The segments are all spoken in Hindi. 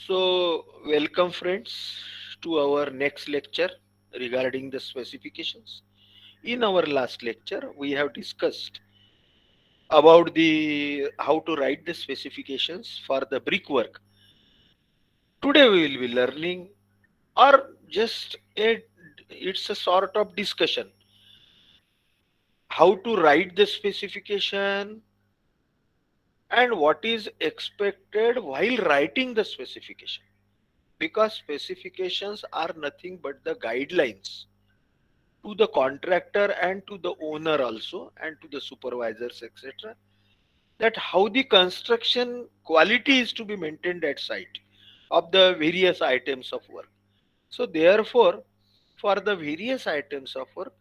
So, welcome friends to our next lecture regarding the specifications. In our last lecture, we have discussed about the how to write the specifications for the brickwork. Today we will be learning or just it's a sort of discussion how to write the specification and what is expected while writing the specification, because specifications are nothing but the guidelines to the contractor and to the owner also and to the supervisors, etc., that how the construction quality is to be maintained at site of the various items of work. So therefore, for the various items of work,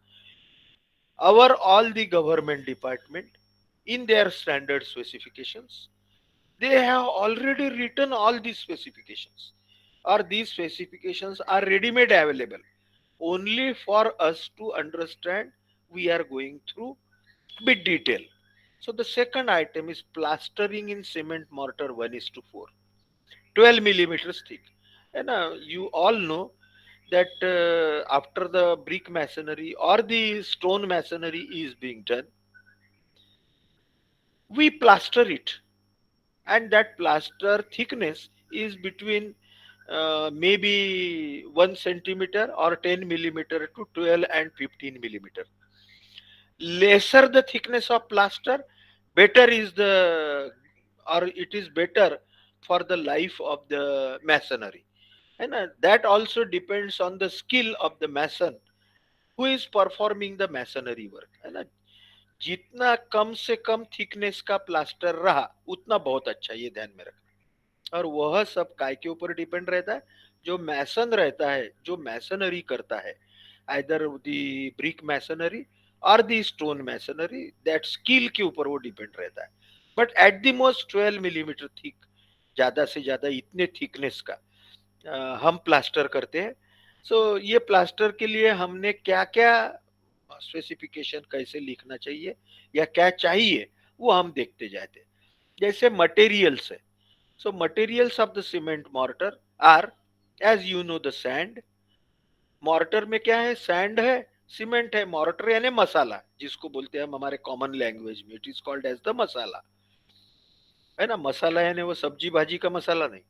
our all the government department in their standard specifications, they have already written all these specifications, or these specifications are ready made available only for us to understand. We are going through bit detail. So the second item is plastering in cement mortar 1 is to 4, 12 millimeters thick. And you all know that after the brick masonry or the stone masonry is being done, we plaster it, and that plaster thickness is between maybe 1 centimeter or 10 millimeter to 12 and 15 millimeter. Lesser the thickness of plaster, better is the, or it is better for the life of the masonry. And that also depends on the skill of the mason who is performing the masonry work, है ना. जितना कम से कम थिकनेस का प्लास्टर रहा उतना बहुत अच्छा, ये ध्यान में रखना. और वह सब काय के ऊपर डिपेंड रहता है, जो मैसन रहता है, जो मैसनरी करता है, आइदर दी ब्रिक मैसनरी और the stone masonry, that skill के ऊपर वो डिपेंड रहता है. But at the most 12 millimeter thick, ज्यादा से ज्यादा इतने थिकनेस का हम प्लास्टर करते हैं. सो ये प्लास्टर के लिए हमने क्या क्या स्पेसिफिकेशन कैसे लिखना चाहिए या क्या चाहिए, वो हम देखते जाते हैं. जैसे मटेरियल्स है. So materials of the cement mortar are, as you know, the sand. mortar में क्या है? sand है, सीमेंट है. mortar यानी मसाला, जिसको बोलते हैं हम हमारे कॉमन लैंग्वेज में, it is called as the masala, है ना. मसाला यानी वो सब्जी भाजी का मसाला नहीं,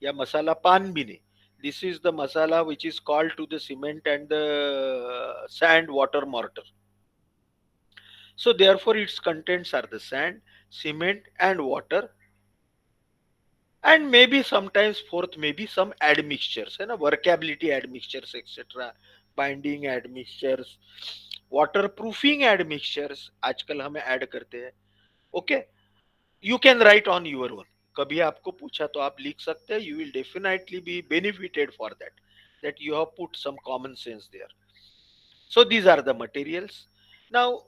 या मसाला पान भी नहीं. This is the masala which is called to the cement and the sand water mortar. So therefore its contents are the sand, cement and water, and maybe sometimes fourth maybe some admixtures, है ना, workability admixtures, etc., binding admixtures, waterproofing admixtures आजकल हमें ऐड करते हैं. Okay, you can write on your own. कभी आपको पूछा तो आप लिख सकते हैं. You will definitely be benefited for that, that you have put some common sense there. So these are the materials. Now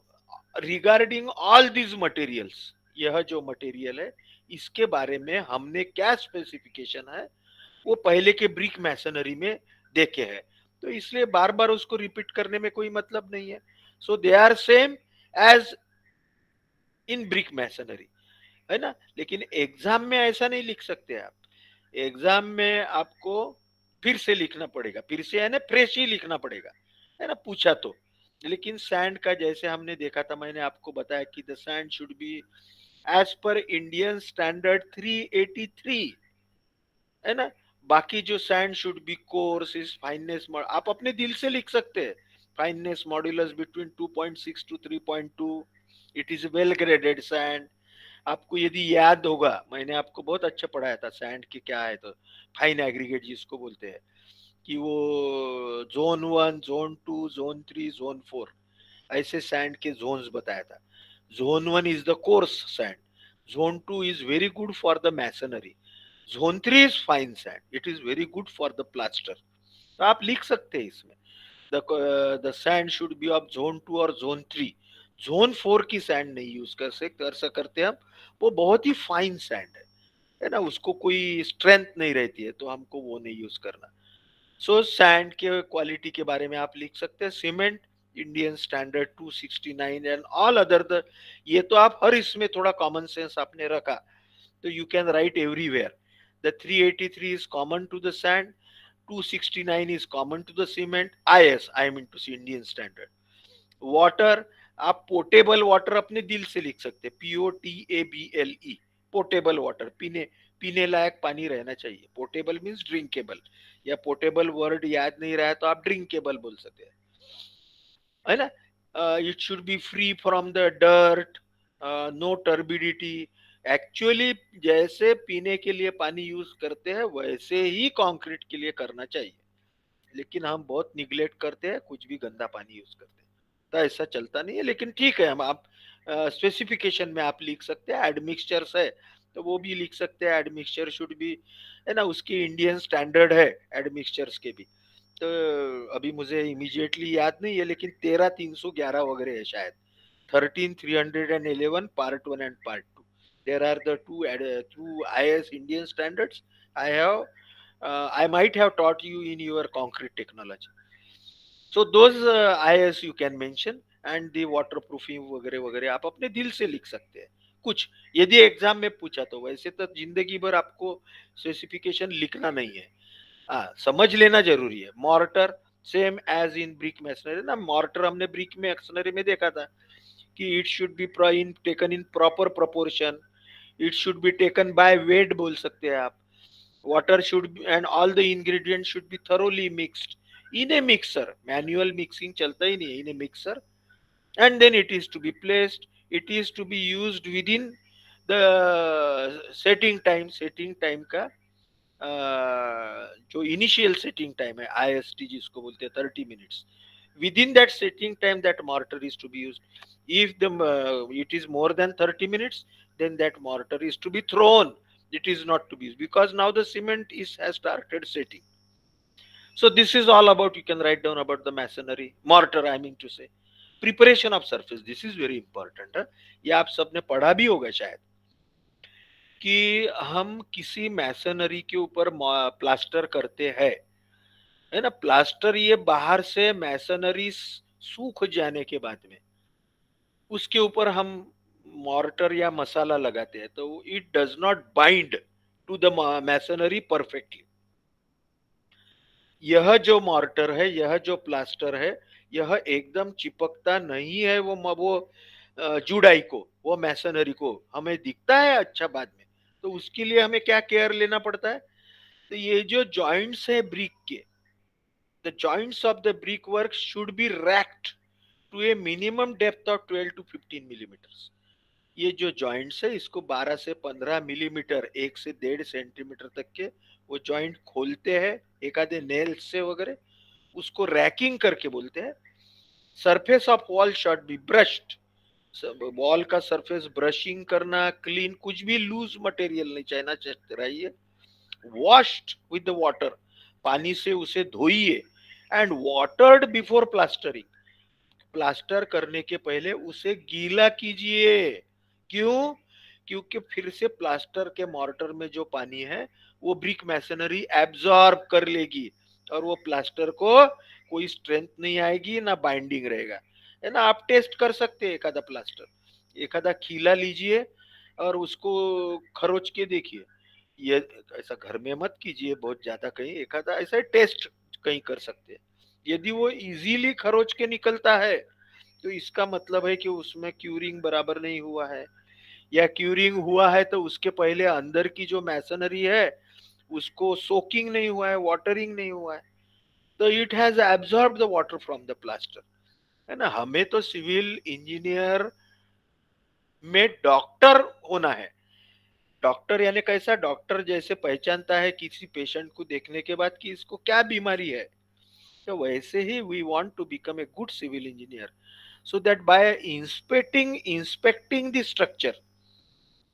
regarding all these materials, यह जो मटेरियल है इसके बारे में हमने क्या स्पेसिफिकेशन है वो पहले के ब्रिक मैसनरी में देखे हैं, तो इसलिए बार बार उसको रिपीट करने में कोई मतलब नहीं है. So they are same as in brick masonry, है ना. लेकिन एग्जाम में ऐसा नहीं लिख सकते आप. एग्जाम में आपको फिर से लिखना पड़ेगा, फिर से है ना, फ्रेश ही लिखना पड़ेगा, है ना, पूछा तो. लेकिन सैंड का जैसे हमने देखा था, मैंने आपको बताया कि the sand should be as per Indian standard 383, है ना. बाकी जो sand should be coarse is fineness, आप अपने दिल से लिख सकते हैं. Fineness modulus between 2.6 to 3.2, it is well graded sand. आपको यदि याद होगा, मैंने आपको बहुत अच्छा पढ़ाया था सैंड के क्या है, तो फाइन एग्रीगेट जिसको बोलते हैं, कि वो जोन 1, जोन 2, जोन 3, जोन 4, ऐसे सैंड के जोन्स बताया था. Zone 1 is the coarse sand, zone 2 is very good for the masonry, zone 3 is fine sand, it is very good for the plaster. तो आप लिख सकते हैं इसमें the sand should B of zone 2 और जोन 3. जोन 4 की सैंड नहीं यूज कर सकते हम, वो बहुत ही फाइन सैंड है ना, उसको कोई स्ट्रेंथ नहीं रहती है, तो हमको वो नहीं यूज करना. सो सैंड के क्वालिटी के बारे में आप लिख सकते हैं. Cement Indian standard 269 and all other the, ये तो आप हर इसमें थोड़ा कॉमन सेंस आपने रखा, तो you can right everywhere The 383 is common to the sand. 269 is common to the cement. IS, I mean to say Indian standard. Water, आप पोर्टेबल वाटर अपने दिल से लिख सकते हैं, POTABLE, पोर्टेबल वाटर, पीने पीने लायक पानी रहना चाहिए. पोर्टेबल मीन्स ड्रिंकेबल, या पोर्टेबल वर्ड याद नहीं रहा है तो आप ड्रिंकेबल बोल सकते हैं, है ना. It should be free from the dirt, no turbidity. Actually जैसे पीने के लिए पानी यूज करते हैं वैसे ही कंक्रीट के लिए करना चाहिए, लेकिन हम बहुत निग्लेक्ट करते हैं, कुछ भी गंदा पानी यूज करते हैं, तो ऐसा चलता नहीं है. लेकिन ठीक है, हम आप स्पेसिफिकेशन में आप लिख सकते हैं, एडमिक्सचर्स है तो वो भी लिख सकते हैं, एडमिक्सचर शुड बी, है ना, उसकी इंडियन स्टैंडर्ड है एडमिक्सचर्स के भी. तो अभी मुझे इमीडिएटली याद नहीं है, लेकिन 13,311 वगैरह है शायद. 13,311 part one and part two. There are the two IS Indian standards. I have I might have taught you in your concrete technology. So those IS you can mention, and the waterproofing वगैरह वगैरह आप अपने दिल से लिख सकते हैं कुछ, यदि एग्जाम में पूछा तो. वैसे तो जिंदगी भर आपको स्पेसिफिकेशन लिखना नहीं है, हाँ समझ लेना जरूरी है. Mortar same as in brick masonry ना. मॉर्टर हमने ब्रिक मैसनरी में देखा था कि it should be taken in proper proportion, it should be taken by weight बोल सकते हैं आप. water should be, and all the ingredients should be thoroughly mixed in a mixer. Manual mixing चलता ही नहीं है, in a mixer, and then it is to be placed, it is to be used within the setting time का जो इनिशियल सेटिंग टाइम है, IST जिसको बोलते हैं 30 minutes. Within that setting time that mortar is to be used. If the it is more than 30 minutes, then that mortar is to be thrown, it is not to be used, because now the cement is has started setting. So this is all about, you can write down about the masonry mortar, I mean to say. Preparation of surface, this is very important. ये आप सबने पढ़ा भी होगा शायद, कि हम किसी मैसनरी के ऊपर प्लास्टर करते हैं, है ना. प्लास्टर ये बाहर से मैसनरी सूख जाने के बाद में उसके ऊपर हम मॉर्टर या मसाला लगाते हैं, तो it does not bind to the masonry perfectly. यह जो मॉर्टर है, यह जो प्लास्टर है, यह एकदम चिपकता नहीं है वो जुडाई को, वो मैसनरी को. हमें दिखता है अच्छा बाद में, तो उसके लिए हमें क्या केयर लेना पड़ता है. तो ये जो जॉइंट्स है ब्रिक के, the joints of the brickwork should be racked to a minimum depth of 12 to 15 millimeters. ये जो जॉइंट्स है इसको 12 से 15 मिलीमीटर, 1 से 1.5 सेंटीमीटर तक के वो जॉइंट खोलते हैं एक आधे नेल्स से वगैरह, उसको रैकिंग करके बोलते हैं. Surface of wall should be brushed, wall का सरफेस ब्रशिंग करना, क्लीन, कुछ भी लूज मटेरियल नहीं चाहना चाहिए. वॉश्ड विद द वाटर, पानी से उसे धोइए. And watered before plastering, plaster करने के पहले उसे गीला कीजिए. क्यों? क्योंकि फिर से प्लास्टर के मॉर्टर में जो पानी है वो ब्रिक मैसनरी एब्जॉर्ब कर लेगी, और वो प्लास्टर को कोई स्ट्रेंथ नहीं आएगी, ना बाइंडिंग रहेगा, है ना. आप टेस्ट कर सकते हैं, एक आधा प्लास्टर, एक आधा खीला लीजिए और उसको खरोच के देखिए. ये ऐसा घर में मत कीजिए बहुत ज्यादा, कहीं एक आधा ऐसा टेस्ट कहीं कर सकते हैं. यदि वो इजीली खरोच के निकलता है तो इसका मतलब है कि उसमें क्यूरिंग बराबर नहीं हुआ है, या क्यूरिंग हुआ है तो उसके पहले अंदर की जो मैसनरी है उसको सोकिंग नहीं हुआ है, वाटरिंग नहीं हुआ है, तो it has absorb the water from the plaster, है ना. हमें तो सिविल इंजीनियर में डॉक्टर होना है. डॉक्टर यानी कैसा डॉक्टर, जैसे पहचानता है किसी पेशेंट को देखने के बाद कि इसको क्या बीमारी है, तो वैसे ही we want to become a good civil engineer, so that by inspecting the structure,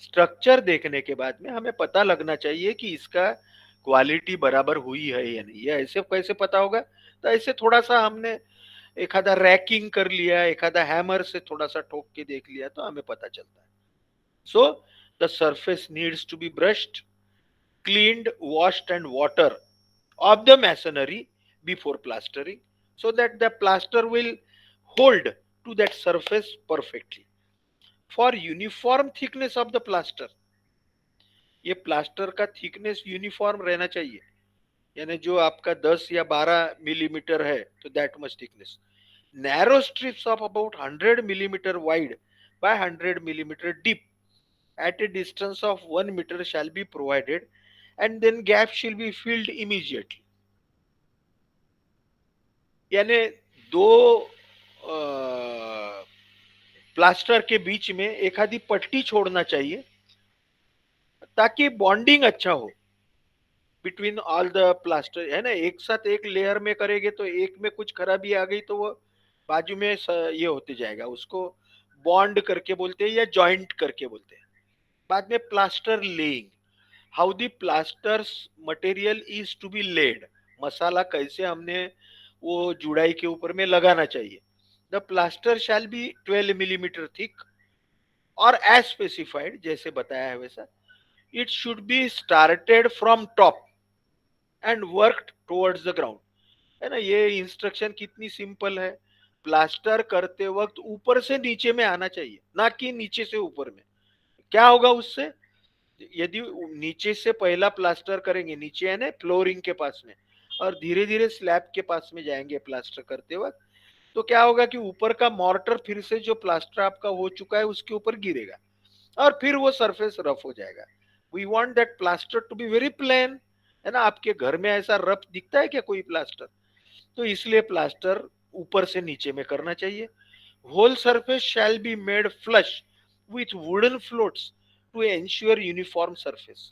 structure देखने के बाद में हमें पता लगना चाहिए कि इसका क्वालिटी बराबर हुई है या नहीं. ये ऐसे कैसे पता होगा, तो ऐसे थोड़ा सा हमने एक आधा रैकिंग कर लिया, एक आधा हैमर से थोड़ा सा ठोक के देख लिया तो हमें पता चलता है. So the surface needs to be brushed, cleaned, washed and water of the masonry before plastering, so that the plaster will hold to that surface perfectly. For uniform thickness of the plaster, ये प्लास्टर का थिकनेस यूनिफॉर्म रहना चाहिए, यानी जो आपका 10 या 12 मिलीमीटर है तो that much thickness. Narrow strips of about 100 millimeter wide by 100 millimeter deep at a distance of 1 meter shall be provided, and then gap shall be filled immediately. यानी दो प्लास्टर के बीच में एक आधी पट्टी छोड़ना चाहिए ताकि बॉन्डिंग अच्छा हो बिटवीन ऑल द प्लास्टर, है ना. एक साथ एक लेयर में करेंगे तो एक में कुछ खराबी आ गई तो वो बाजू में ये होते जाएगा, उसको बॉन्ड करके बोलते हैं या जॉइंट करके बोलते हैं. बाद में plaster laying, how the plasters material is to be laid, masala कैसे हमने वो जुड़ाई के ऊपर में लगाना चाहिए. The plaster shall be 12 millimeter thick और एज स्पेसिफाइड, जैसे बताया है वैसा. It should be started from top and worked towards the ground. है ना, ये इंस्ट्रक्शन कितनी सिंपल है. प्लास्टर करते वक्त ऊपर से नीचे में आना चाहिए, ना कि नीचे से ऊपर में. क्या होगा उससे, यदि नीचे से पहला प्लास्टर करेंगे, नीचे है ना फ्लोरिंग के पास में, और धीरे धीरे स्लैब के पास में जाएंगे प्लास्टर करते वक्त, तो क्या होगा कि ऊपर का मॉर्टर फिर से जो प्लास्टर आपका हो चुका है उसके ऊपर गिरेगा और फिर वो सरफेस रफ हो जाएगा. We want that plaster to be very plain. है ना, आपके घर में ऐसा रफ दिखता है क्या कोई प्लास्टर? तो इसलिए प्लास्टर ऊपर से नीचे में करना चाहिए. Whole surface shall be made flush with wooden floats to ensure uniform surface.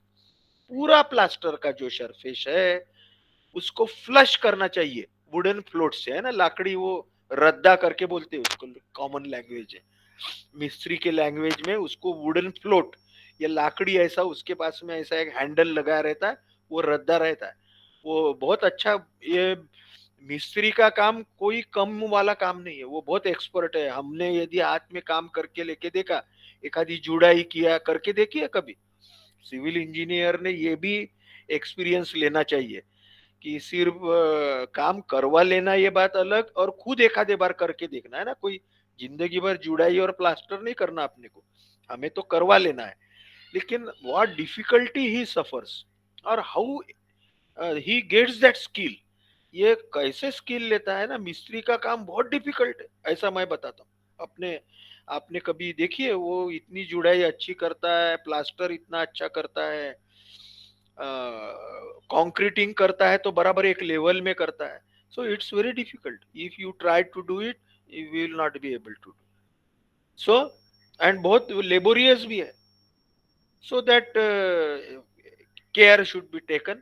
पूरा प्लास्टर का जो सरफेस है उसको फ्लश करना चाहिए वुडन फ्लोट से, है ना, लाकड़ी वो रद्दा करके बोलते हैं उसको, कॉमन लैंग्वेज है. मिस्त्री के लैंग्वेज में उसको वुडन फ्लोट, या लाकड़ी ऐसा उसके पास में ऐसा एक हैंडल लगा रहता है, वो रद्दा रहता है. वो बहुत अच्छा, ये मिस्त्री का काम कोई कम वाला काम नहीं है, वो बहुत एक्सपर्ट है. हमने यदि हाथ में काम करके लेके देखा, एक आधी जुड़ाई किया करके देखी है कभी. सिविल इंजीनियर ने ये भी एक्सपीरियंस लेना चाहिए कि सिर्फ काम करवा लेना ये बात अलग, और खुद एक आधे बार करके देखना, है ना. कोई जिंदगी भर जुड़ाई और प्लास्टर नहीं करना अपने को, हमें तो करवा लेना है. लेकिन व्हाट डिफिकल्टी ही सफर्स और how he gets that skill, ये कैसे स्किल लेता है ना. मिस्त्री का काम बहुत डिफिकल्ट है, ऐसा मैं बताता हूँ अपने. आपने कभी देखिए वो इतनी जुड़ाई अच्छी करता है, प्लास्टर इतना अच्छा करता है, कंक्रीटिंग करता है तो बराबर एक लेवल में करता है. So it's very difficult, if you try to do it you will not be able to do. So and बहुत लेबोरियस भी है. So that care should be taken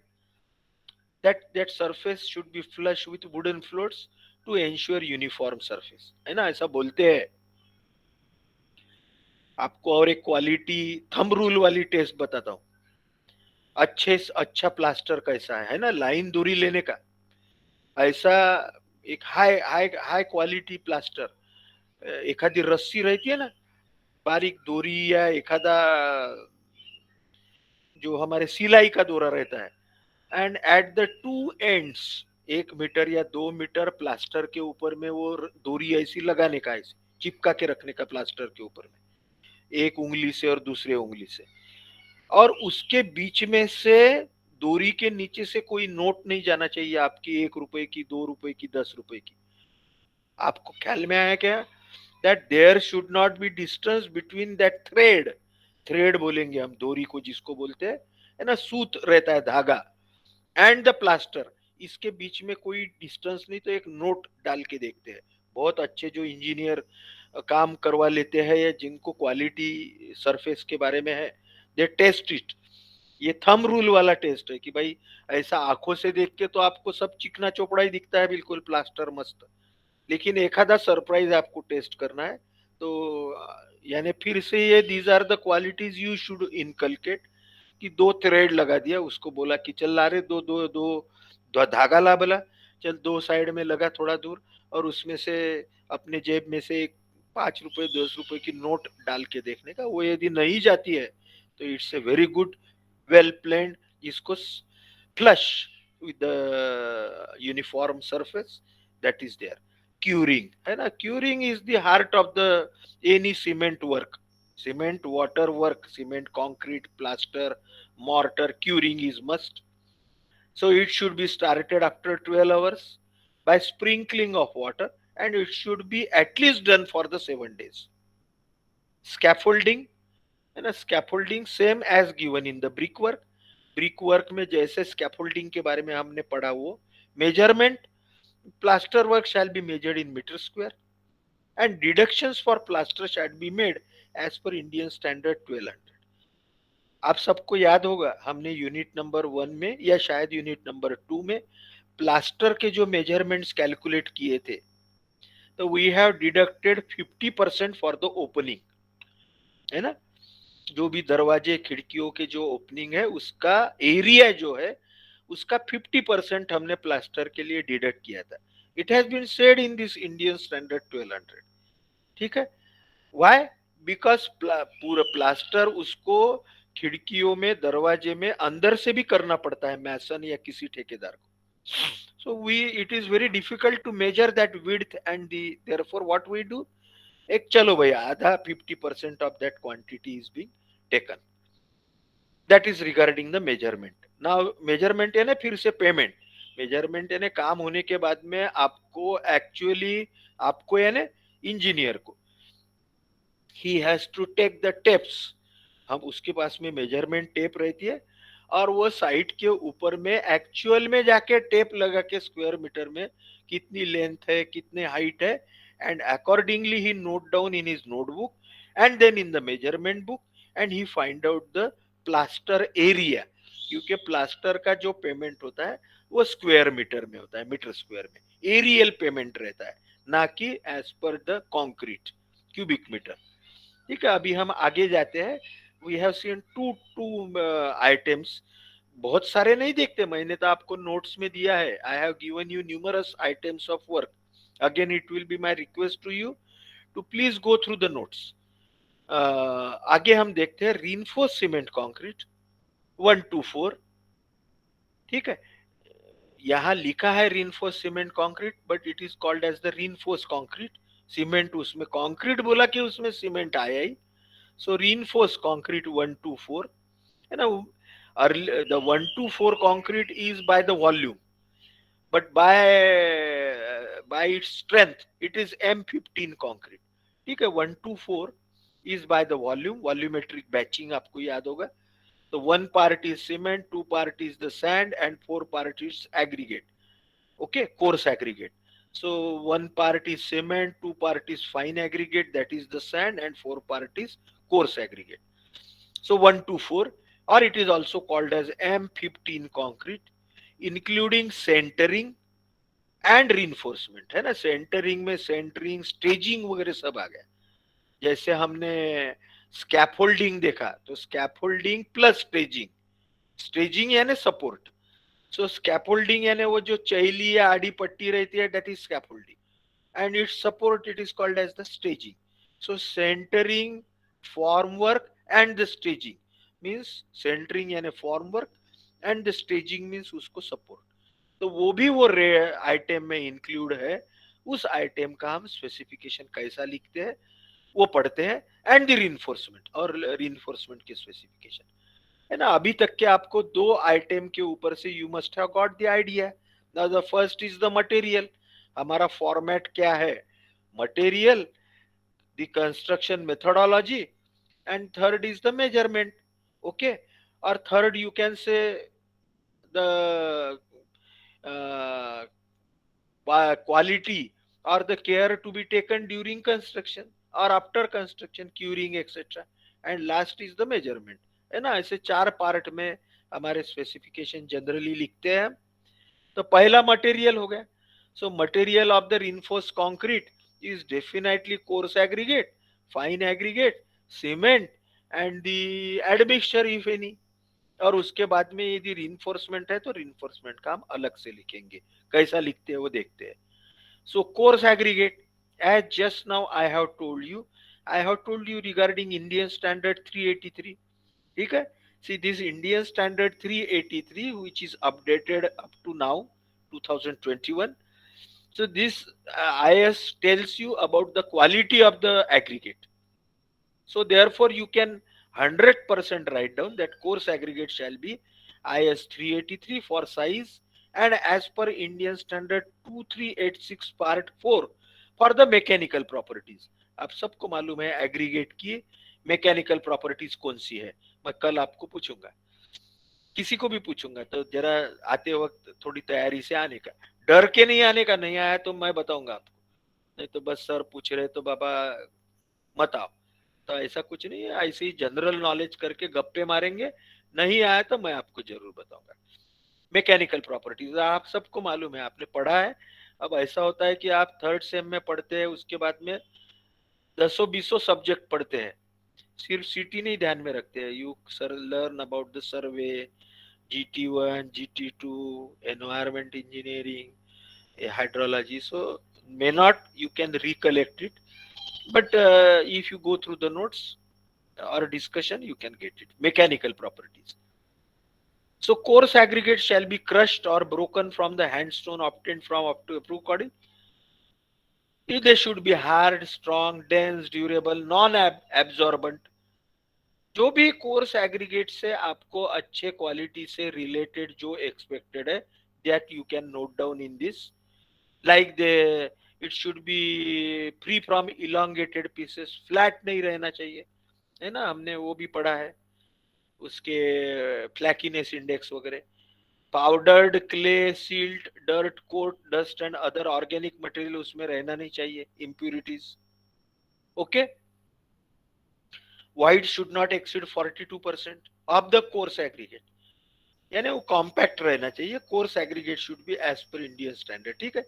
that surface should be flush with wooden floors to ensure uniform surface, है ना, ऐसा बोलते हैं. आपको और एक क्वालिटी थंब रूल वाली टेस्ट बताता हूँ. अच्छे से अच्छा प्लास्टर कैसा है ना, लाइन दूरी लेने का. ऐसा एक high high high quality plaster, एखादी रस्सी रहती है ना, बारीक दोरी, या एखादा जो हमारे सिलाई का दोरा रहता है, and at the two ends 1 metre या 2 मीटर प्लास्टर के ऊपर में वो दोरी ऐसी लगाने का, ऐसे चिपका के रखने का प्लास्टर के ऊपर में, एक उंगली से और दूसरे उंगली से, और उसके बीच में से दोरी के नीचे से कोई नोट नहीं जाना चाहिए आपकी, 1 रुपए की, 2 रुपए की, 10 रुपए की. आपको ख्याल में आया क्या, that there should not be distance between that thread. Thread बोलेंगे हम दोरी को जिसको बोलते हैं, है ना, सूत रहता है धागा, एंड द प्लास्टर, इसके बीच में कोई डिस्टेंस नहीं, तो एक नोट डाल के देखते हैं. बहुत अच्छे जो इंजीनियर काम करवा लेते हैं या जिनको क्वालिटी सरफेस के बारे में है, दे टेस्ट इट. ये थंब रूल वाला टेस्ट है कि भाई ऐसा आंखों से देख के तो आपको सब चिकना चोपड़ा ही दिखता है, बिल्कुल प्लास्टर मस्त, लेकिन एखादा सरप्राइज आपको टेस्ट करना है. तो यानी फिर से ये these are the qualities you should inculcate. कि 2 थ्रेड लगा दिया, उसको बोला कि चल ला रे दो दो दो, धागा ला बोला, चल 2 साइड में लगा थोड़ा दूर, और उसमें से अपने जेब में से एक 5 रुपए 10 रुपए की नोट डाल के देखने का. वो यदि नहीं जाती है तो it's a very good well planned, इसको flush with the uniform surface that is there. Curing, है ना, curing is the heart of the any cement work. cement water work, cement concrete plaster mortar curing is must. So it should be started after 12 hours by sprinkling of water, and it should be at least done for the 7 days. Scaffolding, है ना, scaffolding same as given in the brick work. Brick work में जैसे स्कैफोल्डिंग के बारे में हमने पढ़ा, वो measurement, plaster work shall be measured in meter square, and deductions for plaster shall be made as per Indian standard 1200. आप सबको याद होगा, हमने यूनिट नंबर 1 में या शायद यूनिट नंबर 2 में प्लास्टर के जो मेजरमेंट्स कैलकुलेट किए थे, तो we have deducted 50% for the opening, है ना. जो भी दरवाजे खिड़कियों के जो ओपनिंग है उसका एरिया जो है उसका 50% हमने प्लास्टर के लिए डिडक्ट किया था. It has been said in this Indian standard 1200. ठीक है. वाई? बिकॉज पूरा प्लास्टर उसको खिड़कियों में दरवाजे में अंदर से भी करना पड़ता है मैसन या किसी ठेकेदार को. So it is very difficult to measure that width, and therefore what we do, एक चलो भैया आधा 50% of that quantity is being taken. That is regarding the measurement. Now measurement है ना, फिर से पेमेंट. मेजरमेंट यानी काम होने के बाद में आपको एक्चुअली, आपको यानी इंजीनियर को, he has to take the tapes. हम उसके पास में मेजरमेंट टेप रहती है, और वो साइट के ऊपर में एक्चुअल में जाके टेप लगा के स्क्वायर मीटर में कितनी लेंथ है, कितने हाइट है, and accordingly he note down in his notebook and then in the measurement book, and he find out the plaster area. क्योंकि प्लास्टर का जो पेमेंट होता है वो स्क्वायर मीटर में होता है, मीटर स्क्वायर में एरियल पेमेंट रहता है, ना कि as per the concrete cubic metre. ठीक है. अभी हम आगे जाते हैं. We have seen two items. बहुत सारे नहीं देखते, मैंने तो आपको नोट्स में दिया है. I have given you numerous items of work. Again it will be my request to you to please go through the notes. आगे हम देखते हैं रीइंफोर्स सीमेंट कंक्रीट 124. ठीक है. यहाँ लिखा है reinforce cement concrete, but it is called as the reinforce concrete. Cement उसमें कंक्रीट बोला कि उसमें सीमेंट आया ही. So reinforced concrete 124, you know, the 124 concrete is by the volume, but by its strength it is M15 concrete. ठीक है. 124 is by the volume, volumetric batching आपको याद होगा. तो 1 part is cement, 2 part is the sand, and 4 part is aggregate. Okay, coarse aggregate. So 1 part is cement, 2 part is fine aggregate, that is the sand, and 4 part is coarse aggregate. So 124, or it is also called as M15 concrete, including centering and reinforcement. है ना. सेंटरिंग में सेंटरिंग, स्टेजिंग वगैरह सब आ गया. जैसे हमने स्कैफोल्डिंग देखा, तो स्कैफोल्डिंग प्लस स्टेजिंग. स्टेजिंग यानी सपोर्ट. सो स्कैफोल्डिंग यानी वो जो चैली या आड़ी पट्टी रहती है, that is scaffolding, and its support it is called as the staging. So centering, form work and the staging means centering यानी form work and the staging means उसको support. तो वो भी वो आइटम में इंक्लूड है. उस आइटम का हम स्पेसिफिकेशन कैसा लिखते हैं वो पढ़ते हैं, एंड द रीइंफोर्समेंट, और रीइंफोर्समेंट के स्पेसिफिकेशन, है ना. अभी तक के आपको दो आइटम के ऊपर से you must have got the idea. Now the first is the material. हमारा फॉर्मेट क्या है? Material, the construction methodology, and third is the measurement. Okay. और third you can say the quality or the care to be taken during construction or after construction, curing etc. and last is the measurement. है ना. ऐसे चार पार्ट में हमारे स्पेसिफिकेशन जनरली लिखते हैं. तो पहला मटेरियल हो गया. So material of the reinforced concrete is definitely coarse aggregate, fine aggregate, cement and the admixture if any. और उसके बाद में यदि reinforcement है तो reinforcement का हम अलग से लिखेंगे. कैसा लिखते हैं वो देखते हैं. So coarse aggregate, as just now I have told you regarding Indian standard 383. ठीक है. See this Indian standard 383 which is updated up to now 2021. So this IS tells you about the quality of the aggregate. So therefore you can 100% write down that coarse aggregate shall be IS 383 for size and as per Indian standard 2386 part 4 for the mechanical properties. आप सबको मालूम है एग्रीगेट की मैकेनिकल प्रॉपर्टीज कौन सी है, मैं कल आपको पूछूंगा, किसी को भी पूछूंगा, तो जरा आते वक्त थोड़ी तैयारी से आने का, डर के नहीं आने का, नहीं आया तो मैं बताऊंगा आपको, नहीं तो बस सर पूछ रहे तो बाबा मत आओ, तो ऐसा कुछ नहीं है, ऐसे ही जनरल नॉलेज करके गप्पे मारेंगे, नहीं आया तो मैं आपको जरूर बताऊंगा। मैकेनिकल प्रॉपर्टीज आप सबको मालूम है, आपने पढ़ा है। अब ऐसा होता है कि आप थर्ड सेम में पढ़ते हैं, उसके बाद में दसों बीसों सब्जेक्ट पढ़ते हैं, सिर्फ सीटी नहीं ध्यान में रखते हैं, you sir learn about the survey, GT1, GT2, environment engineering, hydrology. So may not you can recollect it, but if you go through the notes or discussion, you can get it. Mechanical properties. So coarse aggregates shall be crushed or broken from the handstone obtained from up to approved body. They should be hard, strong, dense, durable, non-absorbent. जो भी कोर्स एग्रीगेट से आपको अच्छे क्वालिटी से रिलेटेड जो एक्सपेक्टेड है, that you can note down in this, like the it should be free from elongated pieces, flat नहीं रहना चाहिए, है ना, हमने वो भी पढ़ा है, उसके फ्लैकीनेस इंडेक्स वगैरह, powdered clay, silt, dirt, coat, dust and other organic material उसमें रहना नहीं चाहिए, impurities. Okay, white should not exceed 42% of the coarse aggregate, यानी वो कॉम्पैक्ट रहना चाहिए, coarse aggregate should be as per Indian standard, ठीक है।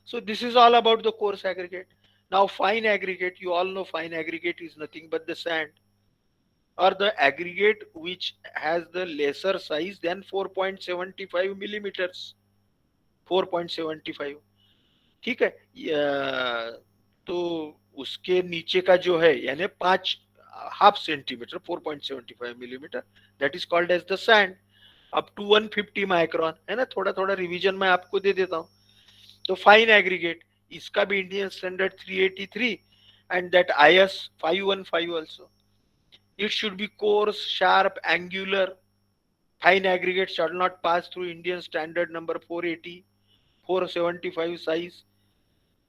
So this is all about the coarse aggregate. Now fine aggregate, you all know fine aggregate is nothing but the sand or the aggregate which has the lesser size than 4.75 millimeters, 4.75, ठीक है। तो उसके नीचे का जो है यानी 5.5 centimetre, 4.75 millimetre, that is called as the sand, up to 150 micron, है ना, थोड़ा थोड़ा रिवीजन मैं आपको दे देता हूँ। तो फाइन एग्रीगेट, इसका भी Indian standard 383 and that IS 515 also, it should be coarse, sharp, angular. Fine aggregate shall not pass through Indian standard number 480, 475 size,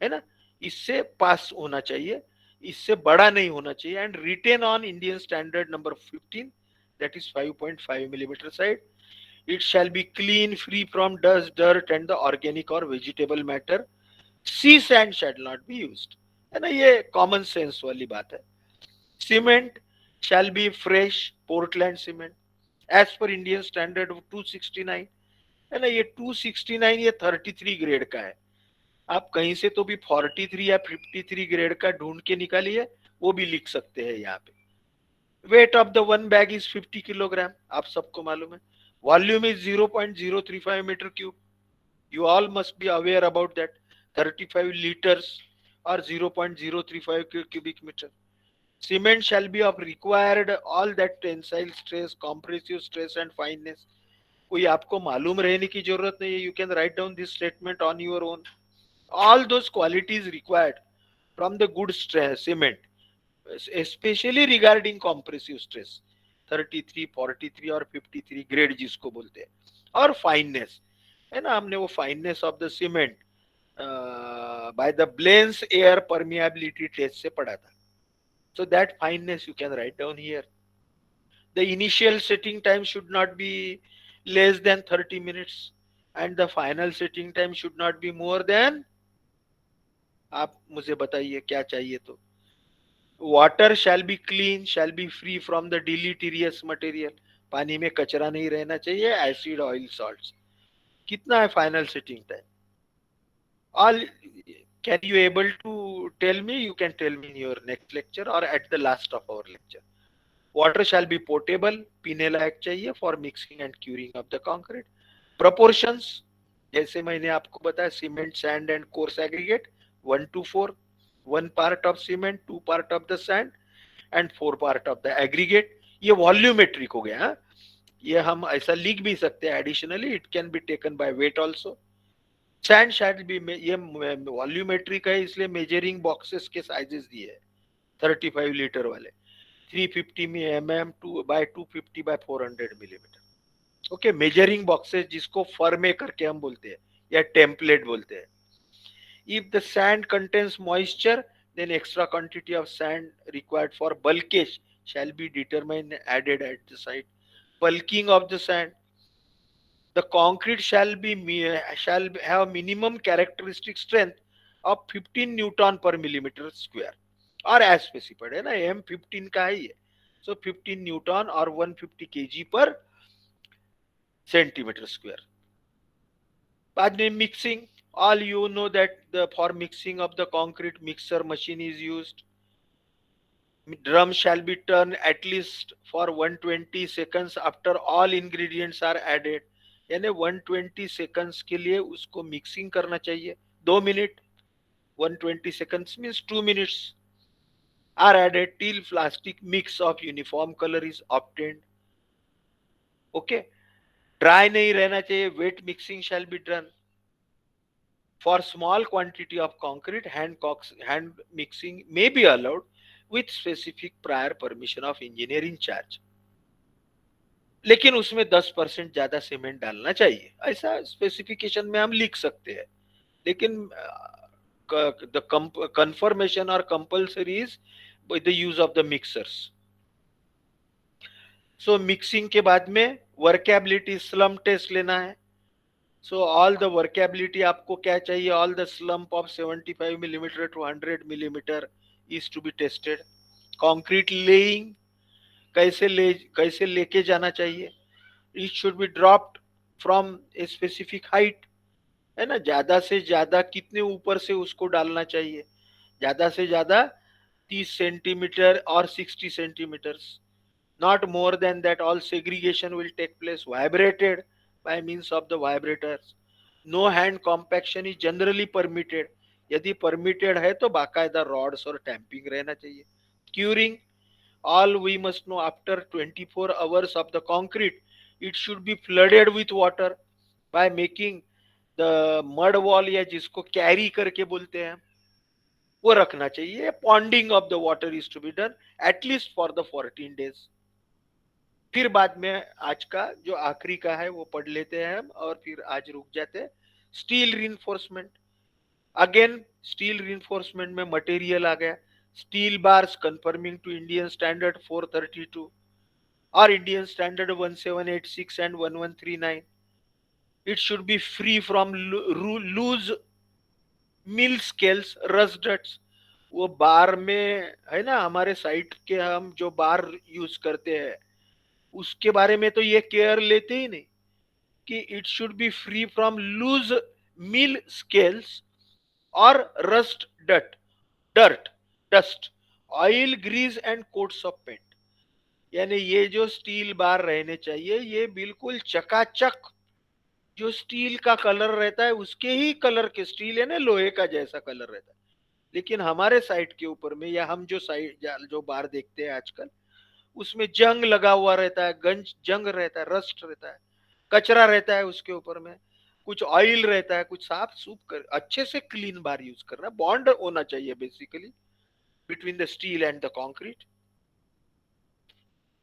है ना, इससे पास होना चाहिए, इससे बड़ा नहीं होना चाहिए, and written on Indian standard number 15, that is 5.5 millimeter side. It shall be clean, free from dust, dirt and the organic or vegetable matter. Sea sand shall not be used, है ना, ये कॉमन सेंस वाली बात है। Cement shall be fresh Portland cement as per Indian standard of 269, है ना, ये 269 ये 33 ग्रेड का है, आप कहीं से तो भी 43 या 53 ग्रेड का ढूंढ के निकालिए, वो भी लिख सकते हैं यहाँ पे। Weight of the one bag is 50 kilogram, आप सबको मालूम है। Volume is 0.035 metre cube, you all must be aware about that, 35 liters or 0.035 cubic meter. Cement shall be of required all that tensile stress, compressive stress and fineness. कोई आपको मालूम रहने की जरूरत नहीं है, you can write down this statement on your own. All those qualities required from the good cement, especially regarding compressive stress, 33, 43 और 53 ग्रेड जिसको बोलते हैं, और फाइननेस, है ना, हमने वो fineness of the cement by the Blaine's air permeability test से पढ़ा था। So that fineness you can write down here. The initial setting time should not be less than 30 minutes and the final setting time should not be more than, आप मुझे बताइए क्या चाहिए तो। Water shall be clean, shall be free from the deleterious material, पानी में कचरा नहीं रहना चाहिए, acid, oil, salts। कितना है final setting time? All, can you able to tell me? You can tell me in your next lecture or at the last of our lecture. Water shall be potable, पीने लायक चाहिए, for mixing and curing of the concrete. Proportions, जैसे मैंने आपको बताया, cement, sand and coarse aggregate 1:4, 1 part of cement, 2 part of the sand and 4 part of the aggregate। ये वॉल्यूमेट्रिक हो गया, हाँ? ये हम ऐसा लिख भी सकते हैं, additionally it can be taken by wait also. Sand shall be, ये वॉल्यूमेट्रिक है इसलिए मेजरिंग बॉक्सेस के साइजेस दिए है, 35 लीटर वाले। 350 mm to by 250 by 400 millimeter. Okay, measuring boxes जिसको फर्मे करके हम बोलते हैं या टेम्पलेट बोलते हैं. If the sand contains moisture, then extra quantity of sand required for bulkage shall be determined and added at the site. Bulking of the sand. The concrete shall have minimum characteristic strength of 15 Newton per millimeter square or as specified है ना, M15 का ही है. So 15 Newton or 150 kg per centimeter square. बाद में mixing. All you know that for mixing of the concrete, mixer machine is used. Drum shall be turned at least for 120 seconds after all ingredients are added. यानी 120 seconds के लिए उसको mixing करना चाहिए. 2 minute, 120 seconds means 2 minutes are added till plastic mix of uniform color is obtained. Okay, dry नहीं रहना चाहिए. Wet mixing shall be done. For small quantity of concrete, hand mixing may be allowed with specific prior permission of engineer in charge. लेकिन उसमें 10% ज्यादा सीमेंट डालना चाहिए, ऐसा स्पेसिफिकेशन में हम लिख सकते हैं. लेकिन द कंफर्मेशन और compulsory is the use of the mixers. So mixing के बाद में वर्केबिलिटी स्लम टेस्ट लेना है. So all the workability आपको क्या चाहिए? All the slump of 75 millimeter to 100 millimeter is to be tested. Concrete laying कैसे लेके जाना चाहिए? It should be dropped from a specific height. है ना, ज्यादा से ज्यादा कितने ऊपर से उसको डालना चाहिए? ज्यादा से ज्यादा 30 सेंटीमीटर और 60 centimetres. Not more than that. All segregation will take place vibrated by means of the vibrators. No hand compaction is generally permitted. यदि permitted है तो बाकायदा rods और tamping रहना चाहिए. Curing. All we must know, after 24 hours of the concrete, it should be flooded with water by making the mud wall या जिसको carry करके बोलते हैं वो रखना चाहिए. Ponding of the water is to be done at least for the 14 days. फिर बाद में आज का जो आखिरी का है वो पढ़ लेते हैं हम और फिर आज रुक जाते हैं. Steel reinforcement. Again steel reinforcement में मटेरियल आ गया. Steel bars conforming to Indian standard 432 और Indian standard 1786 and 1139. It should be free from loose mill scales rust dust. वो बार में है ना, हमारे साइट के हम जो बार यूज करते हैं उसके बारे में तो ये केयर लेते ही नहीं कि it should be free from loose mill scales और rust dirt dust oil grease and coats of paint. यानी ये जो स्टील बार रहने चाहिए ये बिल्कुल चकाचक जो स्टील का कलर रहता है उसके ही कलर के. स्टील है ना, लोहे का जैसा कलर रहता है. लेकिन हमारे साइट के ऊपर में या हम जो साइट जो बार देखते हैं आजकल उसमें जंग लगा हुआ रहता है, जंग रहता है, रस्ट रहता है, कचरा रहता है उसके ऊपर में, कुछ ऑयल रहता है, कुछ साफ सूफ कर अच्छे से क्लीन बार यूज करना. बॉन्ड होना चाहिए basically between the steel and the concrete.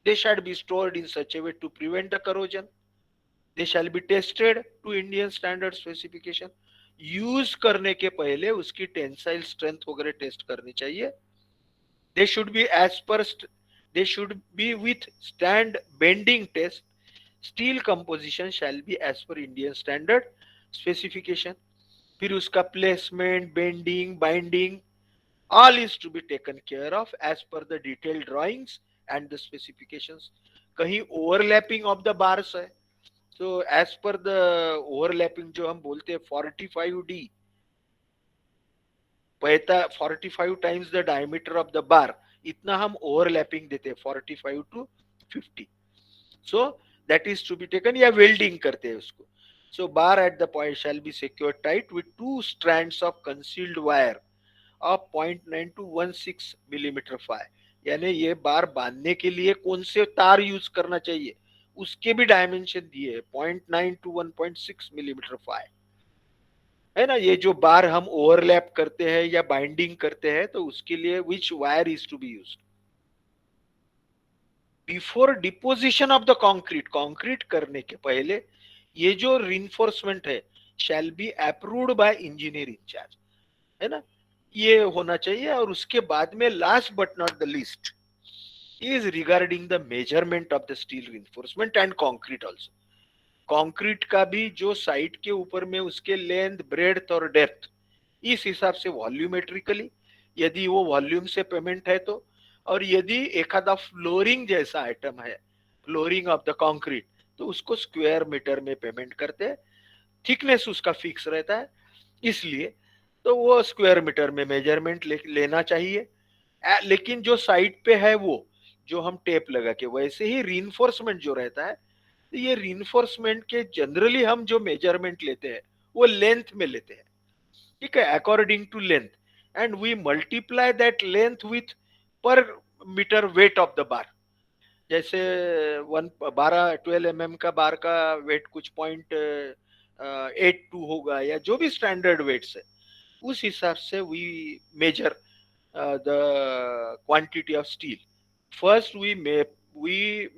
They shall be stored in such a way to prevent the corrosion. They shall be tested to Indian standard specification. Use करने के पहले उसकी टेंसाइल स्ट्रेंथ वगैरह टेस्ट करनी चाहिए. They should be as per they should be with stand bending test. Steel composition shall be as per Indian standard specification. फिर उसका placement, bending, binding, all is to be taken care of as per the detailed drawings and the specifications. कहीं overlapping of the bars है so as per the overlapping जो हम बोलते हैं 45D 45 times the diameter of the bar, इतना हम ओवरलैपिंग देते हैं 45 to 50. So that is to be taken. या वेल्डिंग करते हैं उसको. So bar at the point shall be secured tight with 2 strands of concealed wire of 0.9 to 16 millimeter phi. यानी ये बार बांधने के लिए कौन से तार यूज करना चाहिए उसके भी डायमेंशन दिए 0.9 to 1.6 millimeter फाई. है ना, ये जो बार हम ओवरलैप करते हैं या बाइंडिंग करते हैं तो उसके लिए which wire is to be used. Before deposition of the concrete, concrete करने के पहले ये जो रिइंफोर्समेंट है shall be approved by engineer in charge, है ना, ये होना चाहिए। और उसके बाद में last but not the least is regarding the measurement of the steel reinforcement and concrete also. Concrete का भी जो साइट के ऊपर में उसके लेंथ, ब्रेड्थ और डेप्थ, इस हिसाब से वॉल्यूमेट्रिकली, यदि वो वॉल्यूम से पेमेंट है तो, और यदि एक आधा फ्लोरिंग जैसा आइटम है, फ्लोरिंग ऑफ द कंक्रीट, तो उसको स्क्वायर मीटर में पेमेंट करते हैं। थिकनेस उसका फिक्स रहता है, इसलिए तो वो स्क्वायर मीटर में मेजरमेंट लेना चाहिए। लेकिन जो साइट पे है वो, जो हम टेप लगा के, वैसे ही रीइंफोर्समेंट जो रहता है, तो ये रीइंफोर्समेंट के जनरली हम जो मेजरमेंट लेते हैं वो लेंथ में लेते हैं, ठीक है, according to length, and we multiply that length with per meter weight of the bar. जैसे 12 mm का बार का वेट कुछ 0.82 होगा, या जो भी स्टैंडर्ड वेट्स है, उस हिसाब से we measure the quantity of steel. First we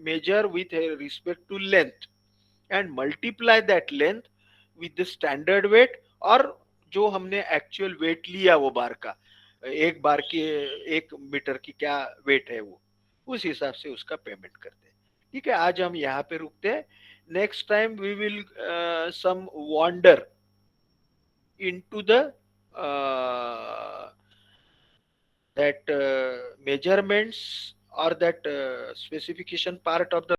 measure with respect to length and multiply that length with the standard weight, और जो हमने एक्चुअल वेट लिया वो बार का, एक बार की, 1 मीटर की क्या वेट है वो, उस हिसाब से उसका पेमेंट करते हैं। ठीक है, आज हम यहाँ पे रुकते हैं। Next time we will some wander into the that measurements or that specification part of the